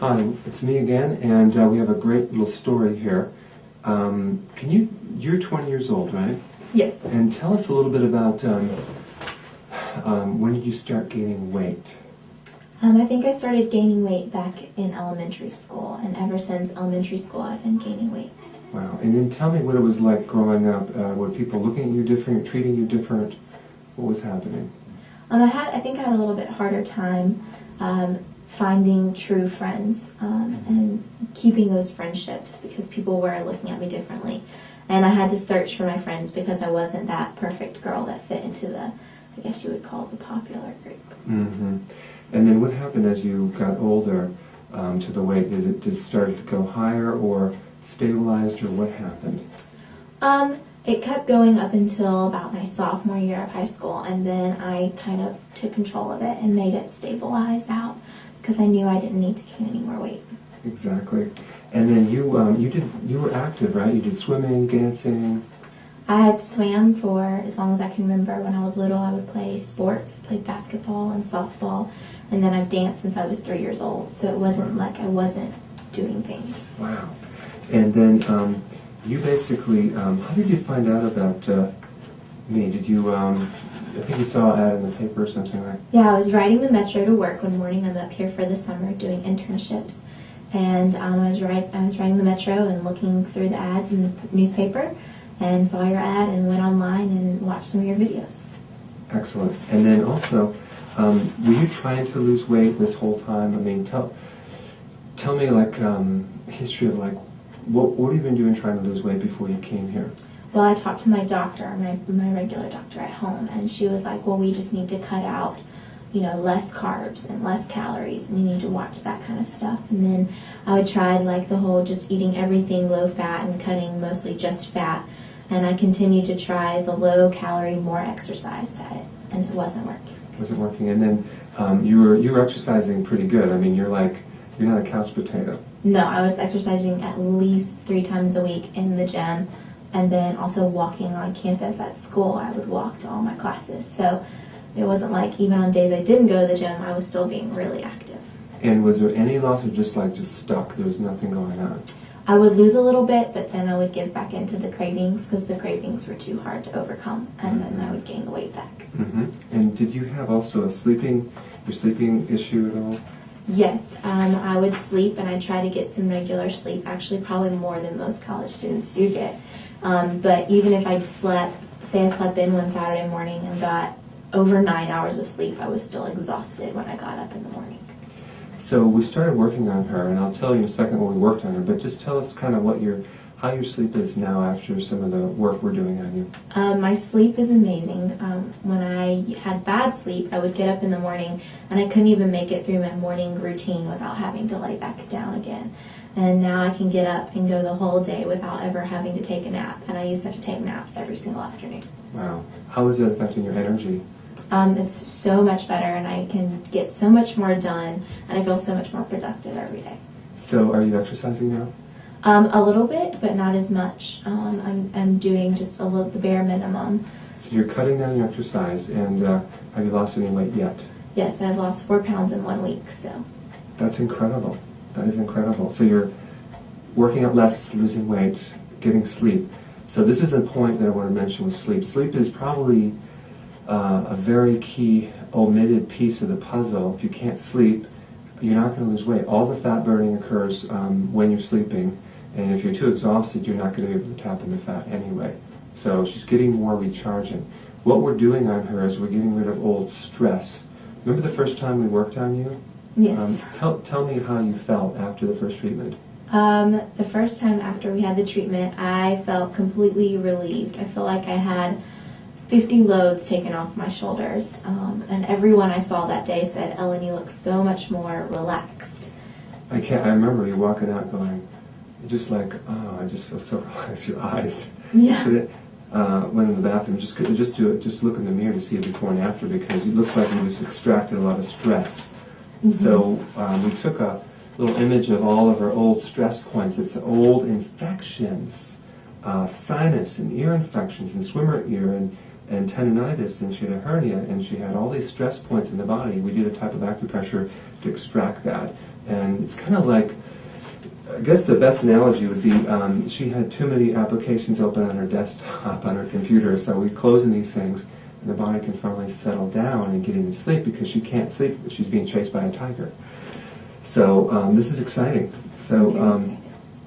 Hi, it's me again, and we have a great little story here. You're 20 years old, right? Yes. And tell us a little bit about when did you start gaining weight? I think I started gaining weight back in elementary school, and ever since elementary school I've been gaining weight. Wow. And then tell me what it was like growing up. Were people looking at you different, treating you different? What was happening? I think I had a little bit harder time finding true friends and keeping those friendships because people were looking at me differently. And I had to search for my friends because I wasn't that perfect girl that fit into the, I guess you would call it, the popular group. Mm-hmm. And then what happened as you got older to the weight? Did it start to go higher or stabilized, or what happened? It kept going up until about my sophomore year of high school, and then I kind of took control of it and made it stabilized out because I knew I didn't need to gain any more weight. Exactly. And then you were active, right? You did swimming, dancing. I've swam for as long as I can remember. When I was little, I would play sports. I played basketball and softball, and then I've danced since I was 3 years old. So it wasn't like I wasn't doing things. Wow. And then you basically, how did you find out about me? Did you, I think you saw an ad in the paper or something, right? Yeah, I was riding the metro to work one morning. I'm up here for the summer doing internships. And I was riding the metro and looking through the ads in the newspaper and saw your ad and went online and watched some of your videos. Excellent. And then also, were you trying to lose weight this whole time? I mean, tell me like history of like, what have you been doing trying to lose weight before you came here? Well, I talked to my doctor, my regular doctor at home, and she was like, well, we just need to cut out, less carbs and less calories, and you need to watch that kind of stuff. And then I would try like the whole just eating everything low fat and cutting mostly just fat. And I continued to try the low calorie, more exercise diet, and it wasn't working. Wasn't working. And then you were exercising pretty good. I mean, you're not a couch potato. No, I was exercising at least 3 times a week in the gym, and then also walking on campus at school. I would walk to all my classes. So it wasn't like even on days I didn't go to the gym, I was still being really active. And was there any loss or just stuck? There was nothing going on? I would lose a little bit, but then I would give back into the cravings because the cravings were too hard to overcome, and then I would gain the weight back. Mm-hmm. And did you have also your sleeping issue at all? Yes, I would sleep, and I'd try to get some regular sleep, actually probably more than most college students do get. But even if I slept in one Saturday morning and got over 9 hours of sleep, I was still exhausted when I got up in the morning. So we started working on her, and I'll tell you in a second what we worked on her, but just tell us kind of how your sleep is now after some of the work we're doing on you. My sleep is amazing. When I had bad sleep, I would get up in the morning, and I couldn't even make it through my morning routine without having to lay back down again. And now I can get up and go the whole day without ever having to take a nap, and I used to have to take naps every single afternoon. Wow. How is that affecting your energy? It's so much better, and I can get so much more done, and I feel so much more productive every day. So are you exercising now? A little bit, but not as much. I'm doing just the bare minimum. So you're cutting down your exercise, and have you lost any weight yet? Yes, I've lost 4 pounds in 1 week, so. That's incredible. That is incredible. So you're working out less, losing weight, getting sleep. So this is a point that I want to mention with sleep. Sleep is probably a very key omitted piece of the puzzle. If you can't sleep, you're not going to lose weight. All the fat burning occurs when you're sleeping, and if you're too exhausted, you're not going to be able to tap into fat anyway. So she's getting more recharging. What we're doing on her is we're getting rid of old stress. Remember the first time we worked on you? Yes. Tell me how you felt after the first treatment. The first time after we had the treatment, I felt completely relieved. I feel like I had 50 loads taken off my shoulders, and everyone I saw that day said, "Ellen, you look so much more relaxed." I remember you walking out going, just like, oh, I just feel so relaxed. Your eyes. Yeah. Went in the bathroom. Just look in the mirror to see it before and after, because you looked like you just extracted a lot of stress. Mm-hmm. So we took a little image of all of her old stress points. It's old infections, sinus and ear infections, and swimmer ear, and tendonitis, and she had a hernia, and she had all these stress points in the body. We did a type of acupressure to extract that, And it's kind of like, I guess the best analogy would be she had too many applications open on her desktop, on her computer, so we closing these things, and the body can finally settle down and get into sleep because she can't sleep if she's being chased by a tiger. So this is exciting. So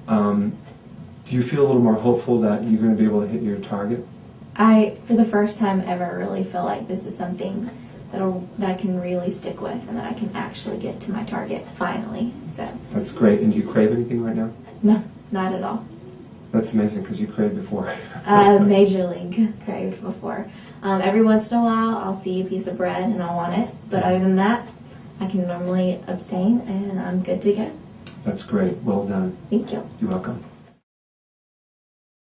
do you feel a little more hopeful that you're going to be able to hit your target? I, for the first time ever, really feel like this is something that I can really stick with and that I can actually get to my target finally. So That's great. And do you crave anything right now? no, not at all. That's amazing because you craved before. Major league craved before. Every once in a while, I'll see a piece of bread and I'll want it. But other than that, I can normally abstain and I'm good to go. That's great. Well done. Thank you. You're welcome.